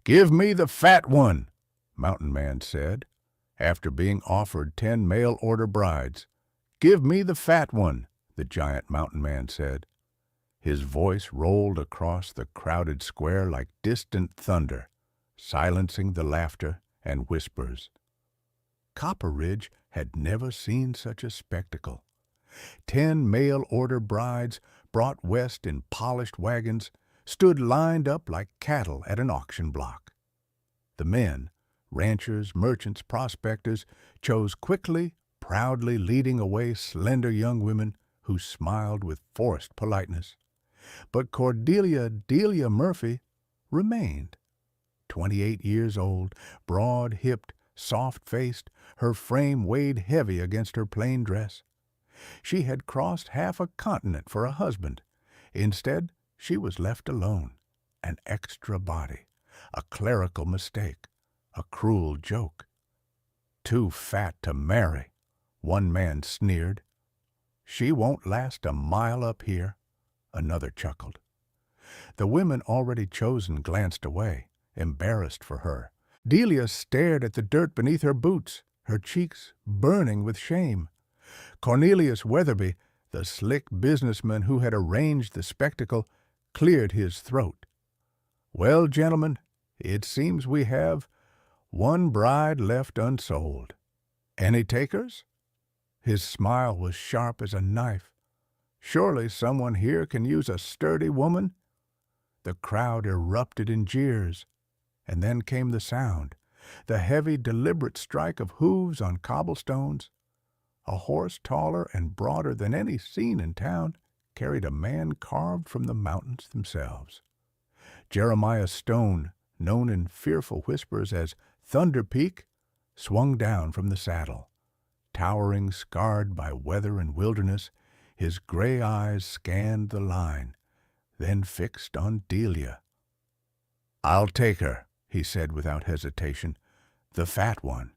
"Give me the fat one," Mountain Man said, after being offered 10 mail-order brides. "Give me the fat one," the giant Mountain Man said. His voice rolled across the crowded square like distant thunder, silencing the laughter and whispers. Copper Ridge had never seen such a spectacle. 10 mail-order brides, brought west in polished wagons, stood lined up like cattle at an auction block. The men, ranchers, merchants, prospectors, chose quickly, proudly leading away slender young women who smiled with forced politeness. But Delia Murphy remained. 28 years old, broad-hipped, soft-faced, her frame weighed heavy against her plain dress. She had crossed half a continent for a husband. Instead, she was left alone, an extra body, a clerical mistake, a cruel joke. "Too fat to marry," one man sneered. "She won't last a mile up here," another chuckled. The women already chosen glanced away, embarrassed for her. Delia stared at the dirt beneath her boots, her cheeks burning with shame. Cornelius Weatherby, the slick businessman who had arranged the spectacle, cleared his throat. "Well, gentlemen, it seems we have one bride left unsold. Any takers?" His smile was sharp as a knife. "Surely someone here can use a sturdy woman?" The crowd erupted in jeers, and then came the sound, the heavy, deliberate strike of hooves on cobblestones. A horse taller and broader than any seen in town carried a man carved from the mountains themselves. Jeremiah Stone, known in fearful whispers as Thunder Peak, swung down from the saddle. Towering, scarred by weather and wilderness, his gray eyes scanned the line, then fixed on Delia. "I'll take her," he said without hesitation. "The fat one."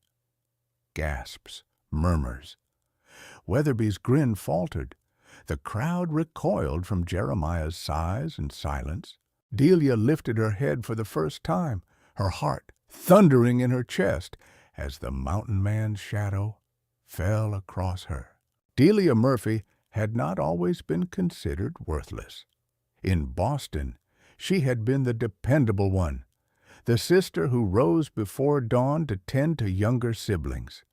Gasps, murmurs. Weatherby's grin faltered. The crowd recoiled from Jeremiah's size and silence. Delia lifted her head for the first time, her heart thundering in her chest as the mountain man's shadow fell across her. Delia Murphy had not always been considered worthless. In Boston, she had been the dependable one, the sister who rose before dawn to tend to younger siblings,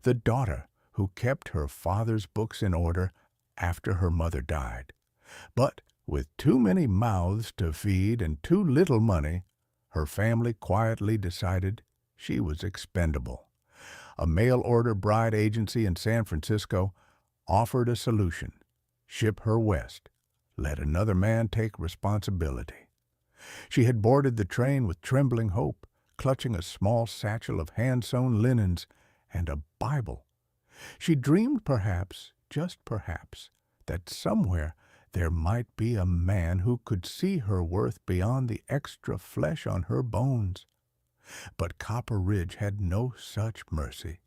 the daughter who kept her father's books in order after her mother died. But with too many mouths to feed and too little money, her family quietly decided she was expendable. A mail-order bride agency in San Francisco offered a solution: ship her west, let another man take responsibility. She had boarded the train with trembling hope, clutching a small satchel of hand-sewn linens and a Bible. She dreamed perhaps, just perhaps, that somewhere there might be a man who could see her worth beyond the extra flesh on her bones. But Copper Ridge had no such mercy.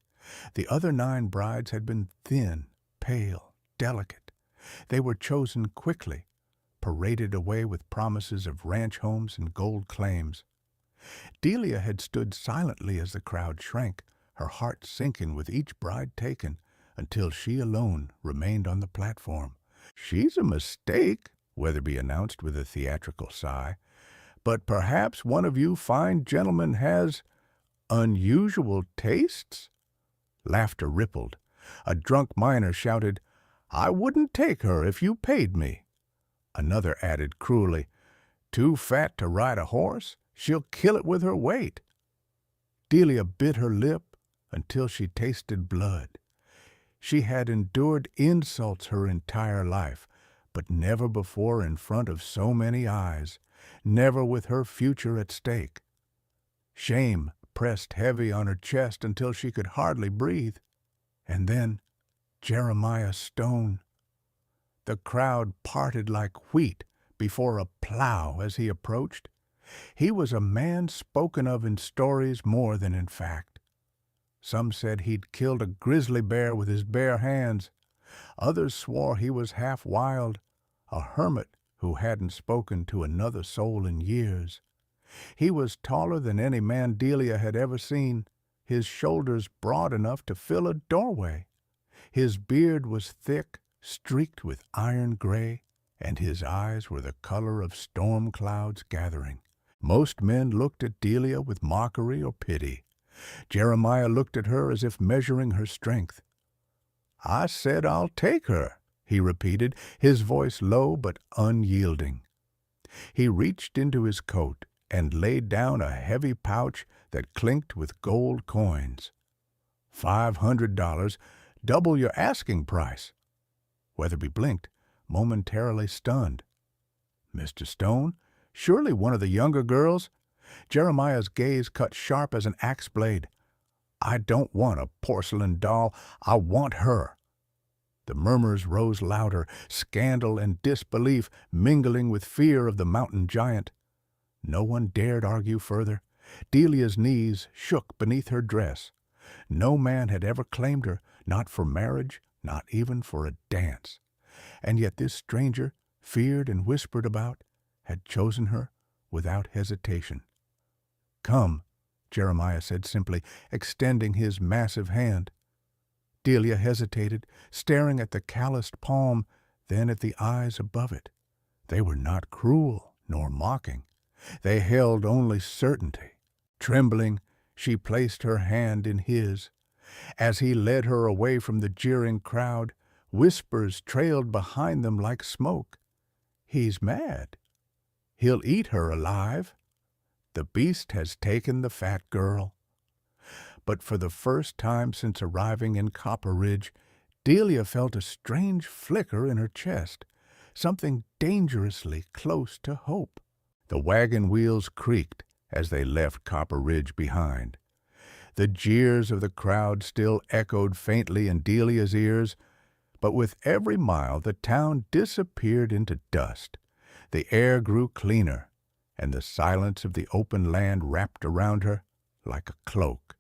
The other 9 brides had been thin, pale, delicate. They were chosen quickly, paraded away with promises of ranch homes and gold claims. Delia had stood silently as the crowd shrank, her heart sinking with each bride taken, until she alone remained on the platform. "She's a mistake," Weatherby announced with a theatrical sigh. "But perhaps one of you fine gentlemen has unusual tastes?" Laughter rippled. A drunk miner shouted, "I wouldn't take her if you paid me." Another added cruelly, "Too fat to ride a horse? She'll kill it with her weight." Delia bit her lip until she tasted blood. She had endured insults her entire life, but never before in front of so many eyes, never with her future at stake. Shame pressed heavy on her chest until she could hardly breathe. And then Jeremiah Stone. The crowd parted like wheat before a plow as he approached. He was a man spoken of in stories more than in fact. Some said he'd killed a grizzly bear with his bare hands. Others swore he was half wild, a hermit who hadn't spoken to another soul in years. He was taller than any man Delia had ever seen, his shoulders broad enough to fill a doorway. His beard was thick, streaked with iron gray, and his eyes were the color of storm clouds gathering. Most men looked at Delia with mockery or pity. Jeremiah looked at her as if measuring her strength. "I said I'll take her," he repeated, his voice low but unyielding. He reached into his coat and laid down a heavy pouch that clinked with gold coins. $500, double your asking price. Weatherby blinked, momentarily stunned. Mr. Stone? Surely one of the younger girls? Jeremiah's gaze cut sharp as an axe blade. "I don't want a porcelain doll. I want her." The murmurs rose louder, scandal and disbelief mingling with fear of the mountain giant. No one dared argue further. Delia's knees shook beneath her dress. No man had ever claimed her, not for marriage, not even for a dance. And yet this stranger, feared and whispered about, had chosen her without hesitation. "Come," Jeremiah said simply, extending his massive hand. Delia hesitated, staring at the calloused palm, then at the eyes above it. They were not cruel nor mocking. They held only certainty. Trembling, she placed her hand in his. As he led her away from the jeering crowd, whispers trailed behind them like smoke. "He's mad. He'll eat her alive. The beast has taken the fat girl." But for the first time since arriving in Copper Ridge, Delia felt a strange flicker in her chest, something dangerously close to hope. The wagon wheels creaked as they left Copper Ridge behind. The jeers of the crowd still echoed faintly in Delia's ears, but with every mile the town disappeared into dust. The air grew cleaner, and the silence of the open land wrapped around her like a cloak.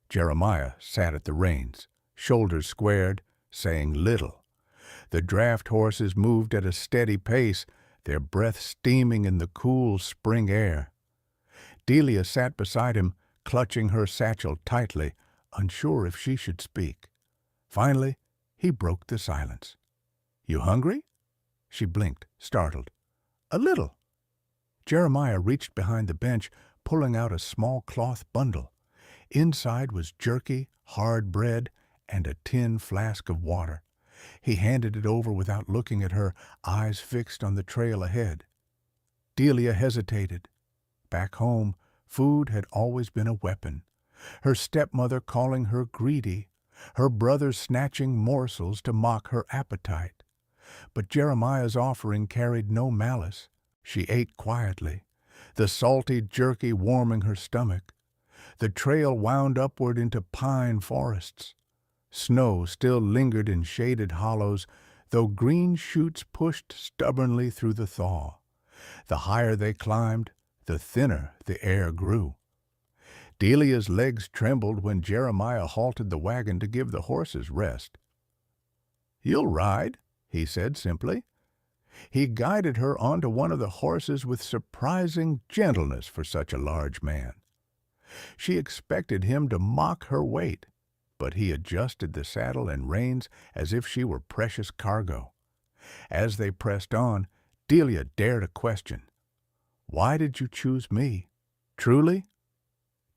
Jeremiah sat at the reins, shoulders squared, saying little. The draft horses moved at a steady pace, their breath steaming in the cool spring air. Delia sat beside him, clutching her satchel tightly, unsure if she should speak. Finally, he broke the silence. "You hungry?" She blinked, startled. "A little." Jeremiah reached behind the bench, pulling out a small cloth bundle. Inside was jerky, hard bread, and a tin flask of water. He handed it over without looking at her, eyes fixed on the trail ahead. Delia hesitated. Back home, food had always been a weapon. Her stepmother calling her greedy, her brothers snatching morsels to mock her appetite. But Jeremiah's offering carried no malice. She ate quietly, the salty jerky warming her stomach. The trail wound upward into pine forests. Snow still lingered in shaded hollows, though green shoots pushed stubbornly through the thaw. The higher they climbed, the thinner the air grew. Delia's legs trembled when Jeremiah halted the wagon to give the horses rest. "You'll ride," he said simply. He guided her onto one of the horses with surprising gentleness for such a large man. She expected him to mock her weight, but he adjusted the saddle and reins as if she were precious cargo. As they pressed on, Delia dared a question. "Why did you choose me? Truly?"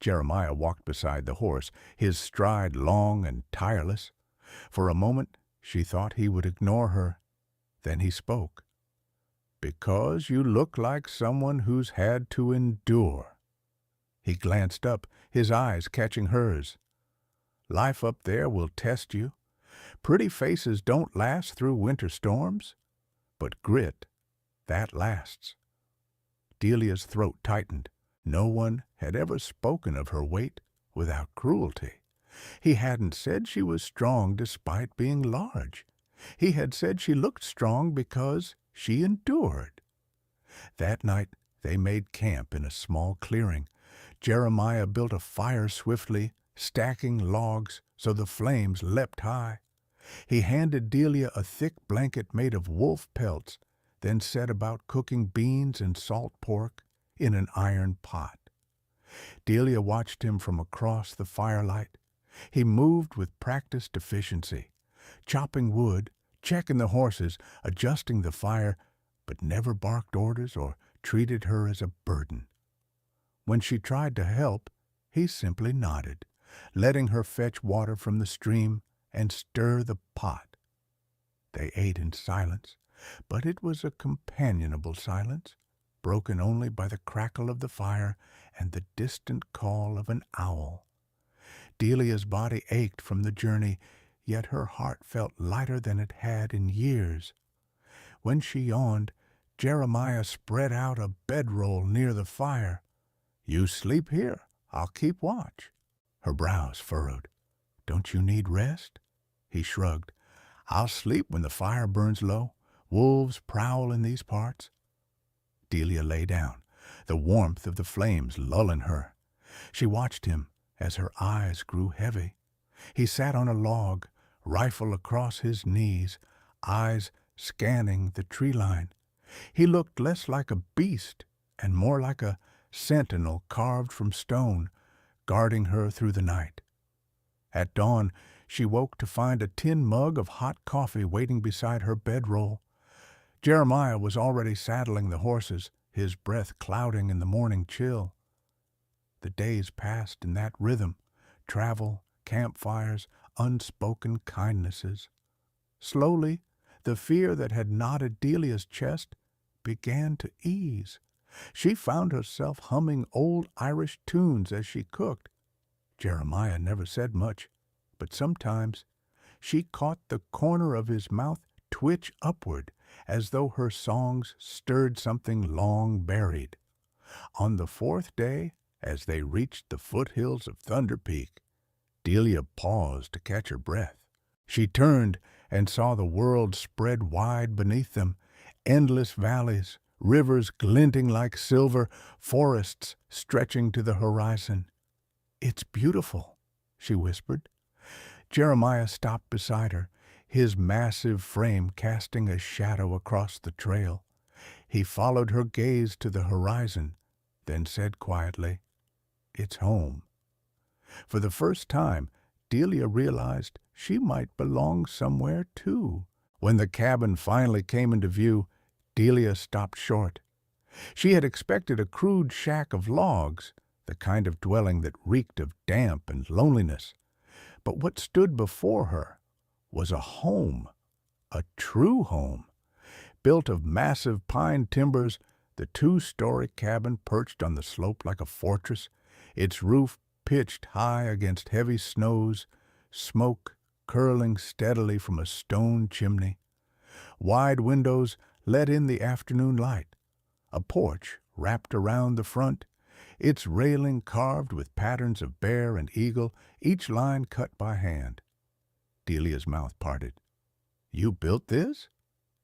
Jeremiah walked beside the horse, his stride long and tireless. For a moment she thought he would ignore her. Then he spoke. "Because you look like someone who's had to endure." He glanced up, his eyes catching hers. "Life up there will test you. Pretty faces don't last through winter storms, but grit, that lasts." Delia's throat tightened. No one had ever spoken of her weight without cruelty. He hadn't said she was strong despite being large. He had said she looked strong because she endured. That night they made camp in a small clearing. Jeremiah built a fire swiftly, stacking logs so the flames leapt high. He handed Delia a thick blanket made of wolf pelts, then set about cooking beans and salt pork in an iron pot. Delia watched him from across the firelight. He moved with practiced efficiency, chopping wood, checking the horses, adjusting the fire, but never barked orders or treated her as a burden. When she tried to help, he simply nodded, letting her fetch water from the stream and stir the pot. They ate in silence, but it was a companionable silence, broken only by the crackle of the fire and the distant call of an owl. Delia's body ached from the journey, yet her heart felt lighter than it had in years. When she yawned, Jeremiah spread out a bedroll near the fire. "You sleep here. I'll keep watch." Her brows furrowed. "Don't you need rest?" He shrugged. "I'll sleep when the fire burns low. Wolves prowl in these parts." Delia lay down, the warmth of the flames lulling her. She watched him as her eyes grew heavy. He sat on a log, rifle across his knees, eyes scanning the tree line. He looked less like a beast and more like a sentinel carved from stone, guarding her through the night. At dawn, she woke to find a tin mug of hot coffee waiting beside her bedroll. Jeremiah was already saddling the horses, his breath clouding in the morning chill. The days passed in that rhythm, travel, campfires, unspoken kindnesses. Slowly, the fear that had knotted Delia's chest began to ease. She found herself humming old Irish tunes as she cooked. Jeremiah never said much, but sometimes she caught the corner of his mouth twitch upward, as though her songs stirred something long buried. On the fourth day, as they reached the foothills of Thunder Peak, Delia paused to catch her breath. She turned and saw the world spread wide beneath them, endless valleys, rivers glinting like silver, forests stretching to the horizon. "It's beautiful," she whispered. Jeremiah stopped beside her, his massive frame casting a shadow across the trail. He followed her gaze to the horizon, then said quietly, "It's home." For the first time, Delia realized she might belong somewhere too. When the cabin finally came into view, Delia stopped short. She had expected a crude shack of logs, the kind of dwelling that reeked of damp and loneliness. But what stood before her was a home, a true home. Built of massive pine timbers, the two-story cabin perched on the slope like a fortress, its roof pitched high against heavy snows, smoke curling steadily from a stone chimney. Wide windows let in the afternoon light. A porch wrapped around the front, its railing carved with patterns of bear and eagle, each line cut by hand. Delia's mouth parted. "You built this?"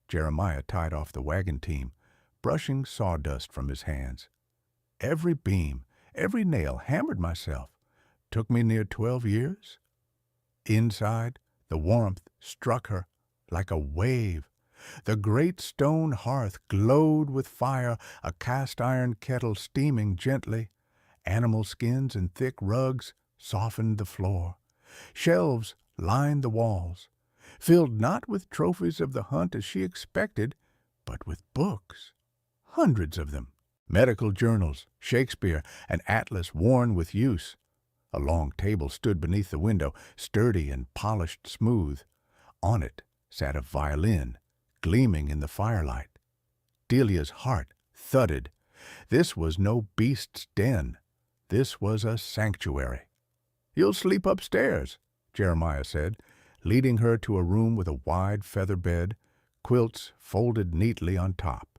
Jeremiah tied off the wagon team, brushing sawdust from his hands. "Every beam, every nail, hammered myself. Took me near 12 years. Inside, the warmth struck her like a wave. The great stone hearth glowed with fire, a cast-iron kettle steaming gently. Animal skins and thick rugs softened the floor. Shelves lined the walls, filled not with trophies of the hunt as she expected, but with books. Hundreds of them. Medical journals, Shakespeare, an atlas worn with use. A long table stood beneath the window, sturdy and polished smooth. On it sat a violin, gleaming in the firelight. Delia's heart thudded. This was no beast's den. This was a sanctuary. "You'll sleep upstairs," Jeremiah said, leading her to a room with a wide feather bed, quilts folded neatly on top.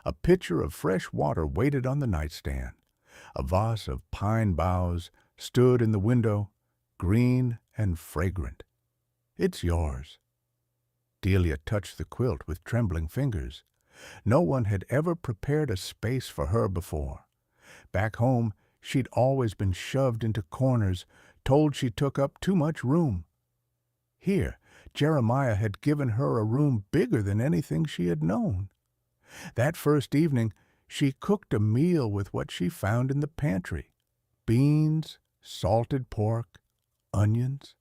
A pitcher of fresh water waited on the nightstand. A vase of pine boughs stood in the window, green and fragrant. "It's yours." Delia touched the quilt with trembling fingers. No one had ever prepared a space for her before. Back home, she'd always been shoved into corners, told she took up too much room. Here, Jeremiah had given her a room bigger than anything she had known. That first evening, She cooked a meal with what she found in the pantry: beans, salted pork, onions.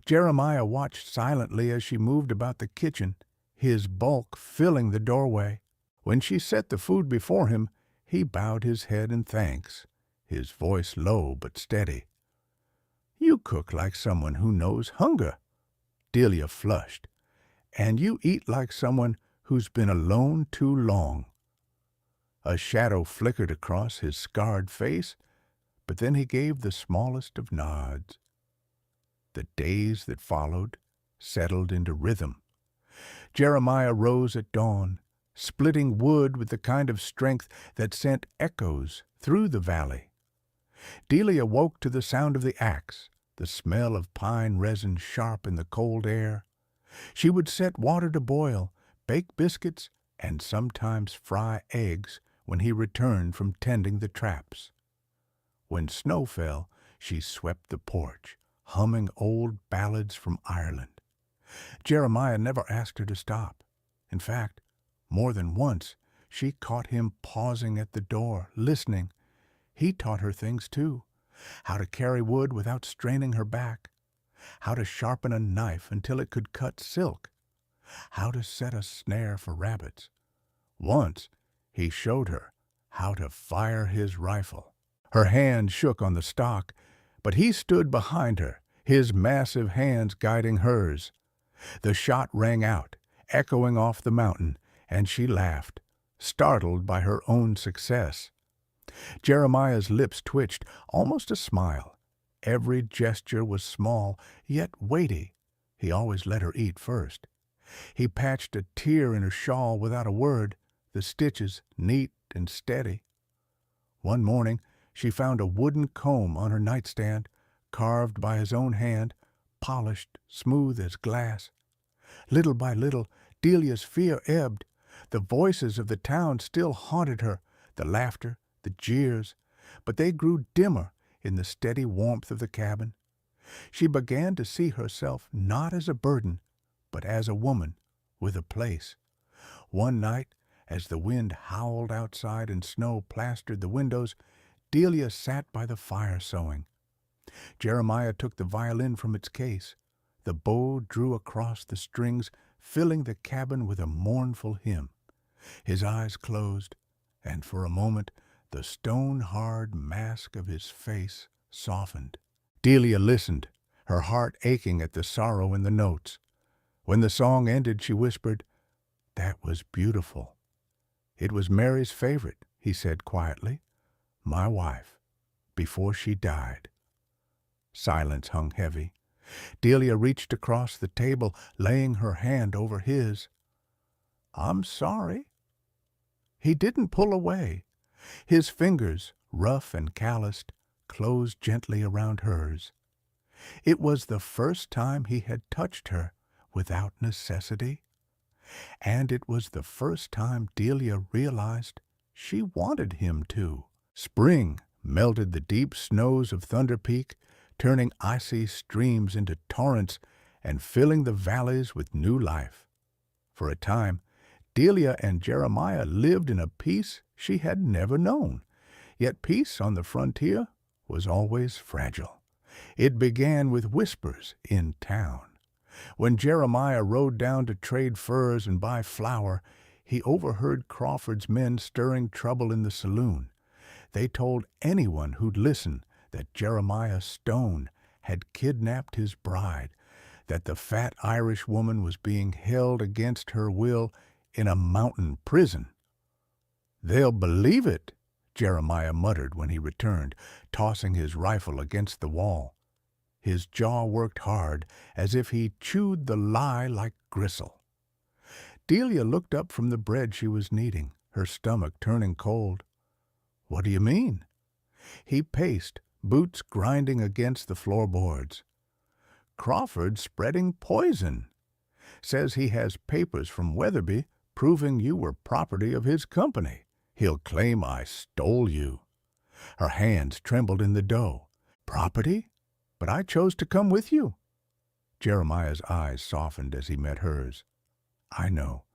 Jeremiah watched silently as she moved about the kitchen, his bulk filling the doorway. When she set the food before him, he bowed his head in thanks, his voice low but steady. "You cook like someone who knows hunger." Delia flushed. "And you eat like someone who's been alone too long." A shadow flickered across his scarred face, but then he gave the smallest of nods. The days that followed settled into rhythm. Jeremiah rose at dawn, splitting wood with the kind of strength that sent echoes through the valley. Delia woke to the sound of the axe, the smell of pine resin sharp in the cold air. She would set water to boil, bake biscuits, and sometimes fry eggs when he returned from tending the traps. When snow fell, she swept the porch, humming old ballads from Ireland. Jeremiah never asked her to stop. In fact, more than once, she caught him pausing at the door, listening. He taught her things too: how to carry wood without straining her back, how to sharpen a knife until it could cut silk, how to set a snare for rabbits. Once, he showed her how to fire his rifle. Her hand shook on the stock, but he stood behind her, his massive hands guiding hers. The shot rang out, echoing off the mountain, and she laughed, startled by her own success. Jeremiah's lips twitched, almost a smile. Every gesture was small, yet weighty. He always let her eat first. He patched a tear in her shawl without a word, the stitches neat and steady. One morning, she found a wooden comb on her nightstand, carved by his own hand, polished, smooth as glass. Little by little, Delia's fear ebbed. The voices of the town still haunted her, the laughter, the jeers, but they grew dimmer in the steady warmth of the cabin. She began to see herself not as a burden, but as a woman with a place. One night, as the wind howled outside and snow plastered the windows, Delia sat by the fire sewing. Jeremiah took the violin from its case. The bow drew across the strings, filling the cabin with a mournful hymn. His eyes closed, and for a moment the stone-hard mask of his face softened. Delia listened, her heart aching at the sorrow in the notes. When the song ended, she whispered, "That was beautiful." "It was Mary's favorite," he said quietly. "My wife, before she died." Silence hung heavy. Delia reached across the table, laying her hand over his. "I'm sorry." He didn't pull away. His fingers, rough and calloused, closed gently around hers. It was the first time he had touched her without necessity, and it was the first time Delia realized she wanted him to. Spring melted the deep snows of Thunder Peak, turning icy streams into torrents and filling the valleys with new life. For a time, Delia and Jeremiah lived in a peace she had never known. Yet peace on the frontier was always fragile. It began with whispers in town. When Jeremiah rode down to trade furs and buy flour, he overheard Crawford's men stirring trouble in the saloon. They told anyone who'd listen that Jeremiah Stone had kidnapped his bride, that the fat Irish woman was being held against her will in a mountain prison. "They'll believe it," Jeremiah muttered when he returned, tossing his rifle against the wall. His jaw worked hard, as if he chewed the lie like gristle. Delia looked up from the bread she was kneading, her stomach turning cold. "What do you mean?" He paced, boots grinding against the floorboards. "Crawford's spreading poison. Says he has papers from Weatherby proving you were property of his company. He'll claim I stole you." Her hands trembled in the dough. "Property? But I chose to come with you." Jeremiah's eyes softened as he met hers. "I know,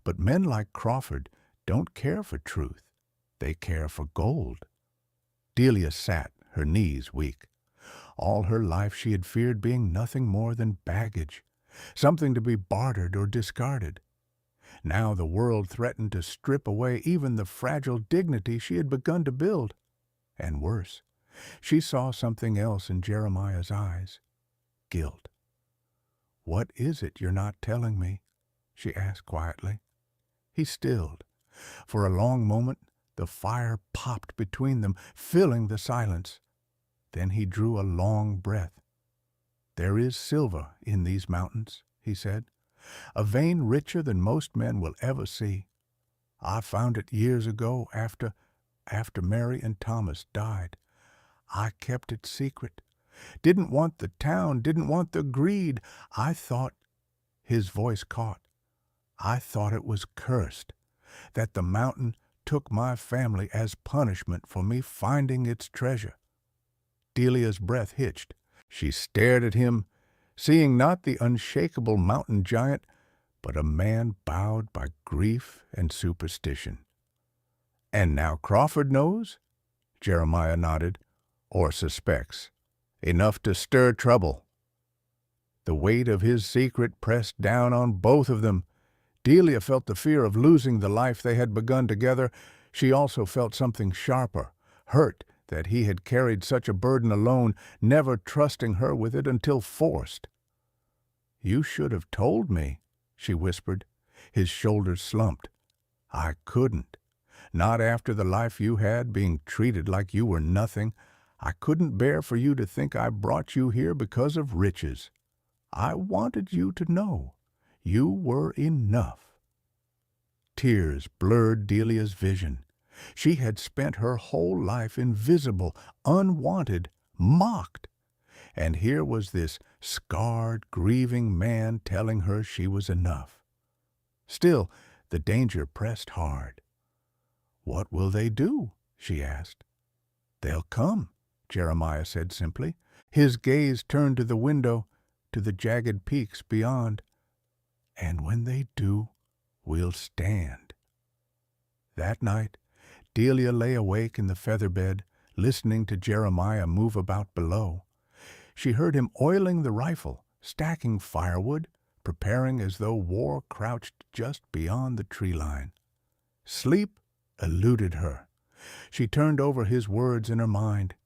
but men like Crawford don't care for truth. They care for gold. Delia sat, her knees weak. All her life she had feared being nothing more than baggage, something to be bartered or discarded. Now the world threatened to strip away even the fragile dignity she had begun to build. And worse, she saw something else in Jeremiah's eyes. Guilt. "What is it you're not telling me?" she asked quietly. He stilled. For a long moment the fire popped between them, filling the silence. Then he drew a long breath. "There is silver in these mountains," he said, "a vein richer than most men will ever see. I found it years ago after Mary and Thomas died. I kept it secret. Didn't want the town, didn't want the greed. I thought," his voice caught, "I thought it was cursed, that the mountain took my family as punishment for me finding its treasure." Delia's breath hitched. She stared at him, seeing not the unshakable mountain giant, but a man bowed by grief and superstition. "And now Crawford knows?" Jeremiah nodded. "Or suspects. Enough to stir trouble." The weight of his secret pressed down on both of them. Delia felt the fear of losing the life they had begun together. She also felt something sharper, hurt that he had carried such a burden alone, never trusting her with it until forced. "You should have told me," she whispered. His shoulders slumped. "I couldn't. Not after the life you had, being treated like you were nothing. I couldn't bear for you to think I brought you here because of riches. I wanted you to know you were enough." Tears blurred Delia's vision. She had spent her whole life invisible, unwanted, mocked. And here was this scarred, grieving man telling her she was enough. Still, the danger pressed hard. "What will they do?" she asked. "They'll come," Jeremiah said simply. His gaze turned to the window, to the jagged peaks beyond. "And when they do, we'll stand." That night, Delia lay awake in the feather bed, listening to Jeremiah move about below. She heard him oiling the rifle, stacking firewood, preparing as though war crouched just beyond the tree line. Sleep eluded her. She turned over his words in her mind.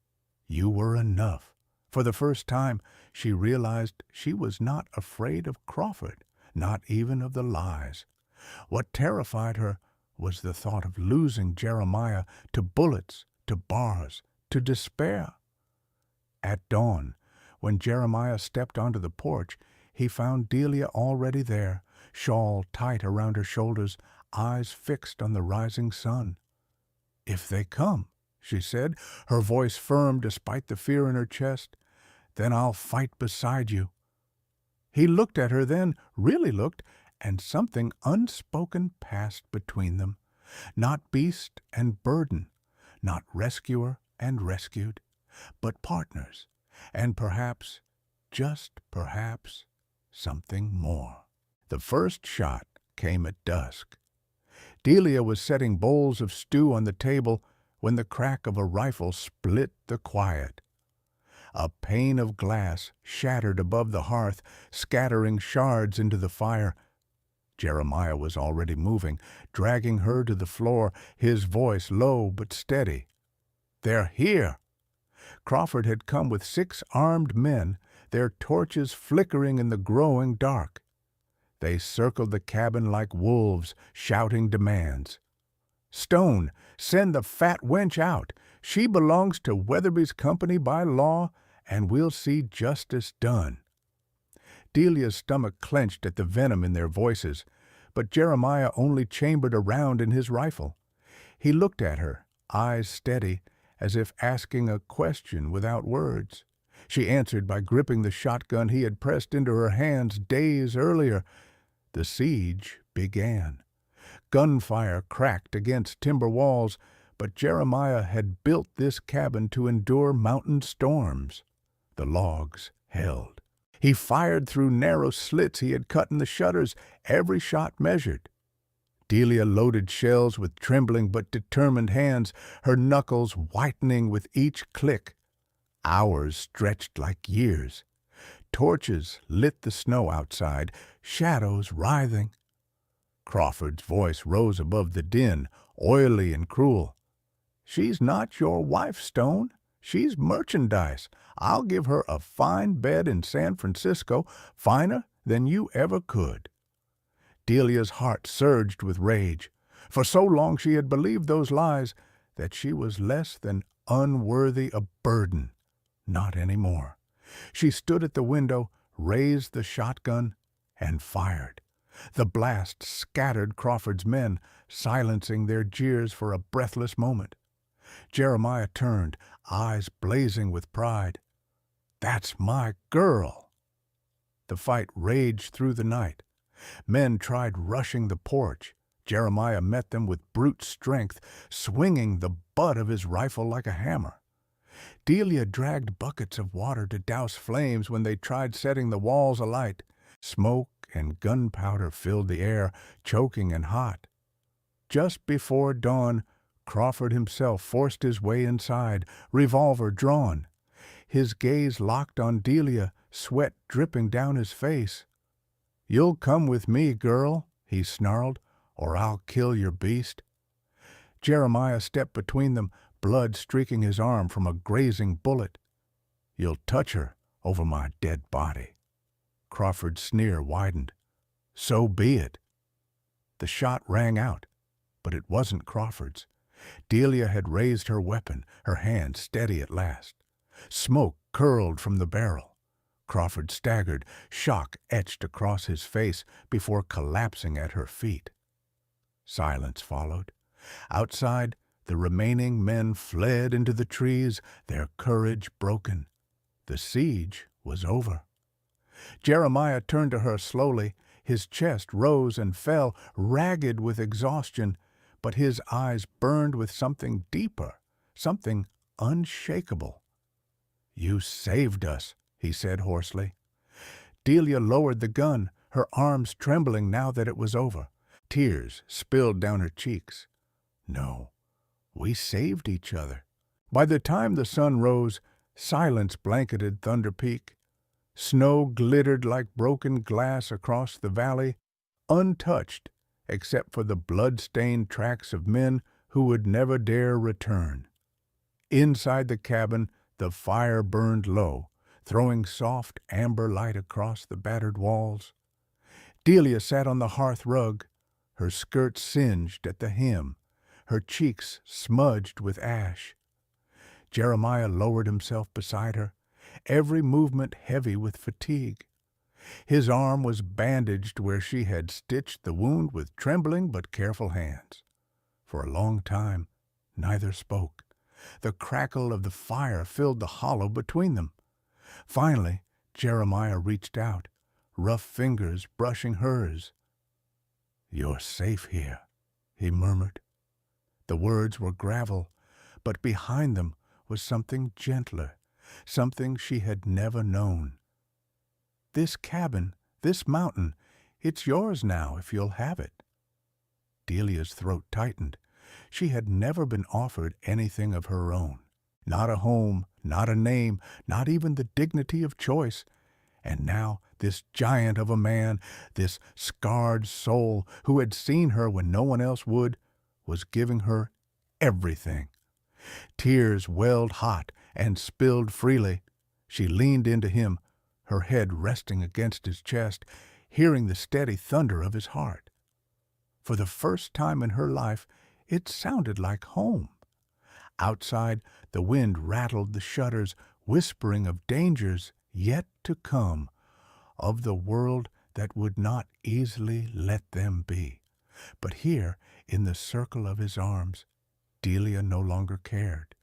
You were enough. For the first time, she realized she was not afraid of Crawford, not even of the lies. What terrified her was the thought of losing Jeremiah to bullets, to bars, to despair. At dawn, when Jeremiah stepped onto the porch, he found Delia already there, shawl tight around her shoulders, eyes fixed on the rising sun. "If they come," she said, her voice firm despite the fear in her chest, "then I'll fight beside you." He looked at her then, really looked, and something unspoken passed between them. Not beast and burden, not rescuer and rescued, but partners, and perhaps, just perhaps, something more. The first shot came at dusk. Delia was setting bowls of stew on the table when the crack of a rifle split the quiet. A pane of glass shattered above the hearth, scattering shards into the fire. Jeremiah was already moving, dragging her to the floor, his voice low but steady. "They're here!" Crawford had come with 6 armed men, their torches flickering in the growing dark. They circled the cabin like wolves, shouting demands. "Stone, send the fat wench out. She belongs to Weatherby's company by law, and we'll see justice done." Delia's stomach clenched at the venom in their voices, but Jeremiah only chambered a round in his rifle. He looked at her, eyes steady, as if asking a question without words. She answered by gripping the shotgun he had pressed into her hands days earlier. The siege began. Gunfire cracked against timber walls, but Jeremiah had built this cabin to endure mountain storms. The logs held. He fired through narrow slits he had cut in the shutters, every shot measured. Delia loaded shells with trembling but determined hands, her knuckles whitening with each click. Hours stretched like years. Torches lit the snow outside, shadows writhing. Crawford's voice rose above the din, oily and cruel. "She's not your wife, Stone. She's merchandise. I'll give her a fine bed in San Francisco, finer than you ever could." Delia's heart surged with rage. For so long she had believed those lies, that she was less than unworthy a burden. Not any more. She stood at the window, raised the shotgun, and fired. The blast scattered Crawford's men, silencing their jeers for a breathless moment. Jeremiah turned, eyes blazing with pride. "That's my girl!" The fight raged through the night. Men tried rushing the porch. Jeremiah met them with brute strength, swinging the butt of his rifle like a hammer. Delia dragged buckets of water to douse flames when they tried setting the walls alight. Smoke and gunpowder filled the air, choking and hot. Just before dawn, Crawford himself forced his way inside, revolver drawn. His gaze locked on Delia, sweat dripping down his face. "You'll come with me, girl," he snarled, "or I'll kill your beast." Jeremiah stepped between them, blood streaking his arm from a grazing bullet. "You'll touch her over my dead body." Crawford's sneer widened. "So be it." The shot rang out, but it wasn't Crawford's. Delia had raised her weapon, her hand steady at last. Smoke curled from the barrel. Crawford staggered, shock etched across his face before collapsing at her feet. Silence followed. Outside, the remaining men fled into the trees, their courage broken. The siege was over. Jeremiah turned to her slowly. His chest rose and fell, ragged with exhaustion, but his eyes burned with something deeper, something unshakable. "You saved us," he said hoarsely. Delia lowered the gun, her arms trembling now that it was over. Tears spilled down her cheeks. "No, we saved each other." By the time the sun rose, silence blanketed Thunder Peak. Snow glittered like broken glass across the valley, untouched except for the blood-stained tracks of men who would never dare return. Inside the cabin, the fire burned low, throwing soft amber light across the battered walls. Delia sat on the hearth rug, her skirt singed at the hem, her cheeks smudged with ash. Jeremiah lowered himself beside her, every movement heavy with fatigue. His arm was bandaged where she had stitched the wound with trembling but careful hands. For a long time, neither spoke. The crackle of the fire filled the hollow between them. Finally, Jeremiah reached out, rough fingers brushing hers. "You're safe here," he murmured. The words were gravel, but behind them was something gentler, something she had never known. "This cabin, this mountain, it's yours now if you'll have it." Delia's throat tightened. She had never been offered anything of her own. Not a home, not a name, not even the dignity of choice. And now this giant of a man, this scarred soul who had seen her when no one else would, was giving her everything. Tears welled hot and spilled freely. She leaned into him, her head resting against his chest, hearing the steady thunder of his heart. For the first time in her life, it sounded like home. Outside, the wind rattled the shutters, whispering of dangers yet to come, of the world that would not easily let them be. But here, in the circle of his arms, Delia no longer cared.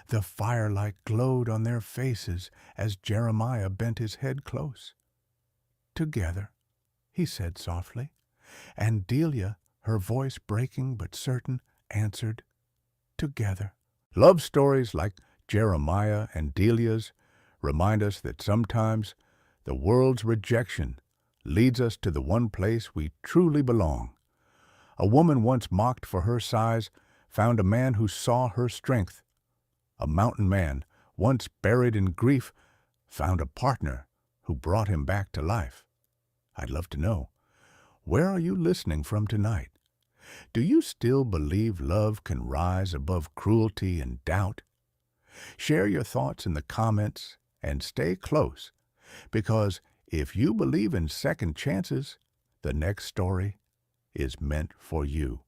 The firelight glowed on their faces as Jeremiah bent his head close. "Together," he said softly, and Delia, her voice breaking but certain, answered, "Together." Love stories like Jeremiah and Delia's remind us that sometimes the world's rejection leads us to the one place we truly belong, A woman once mocked for her size found a man who saw her strength. A mountain man, once buried in grief, found a partner who brought him back to life. I'd love to know, where are you listening from tonight? Do you still believe love can rise above cruelty and doubt? Share your thoughts in the comments and stay close, because if you believe in second chances, the next story is meant for you.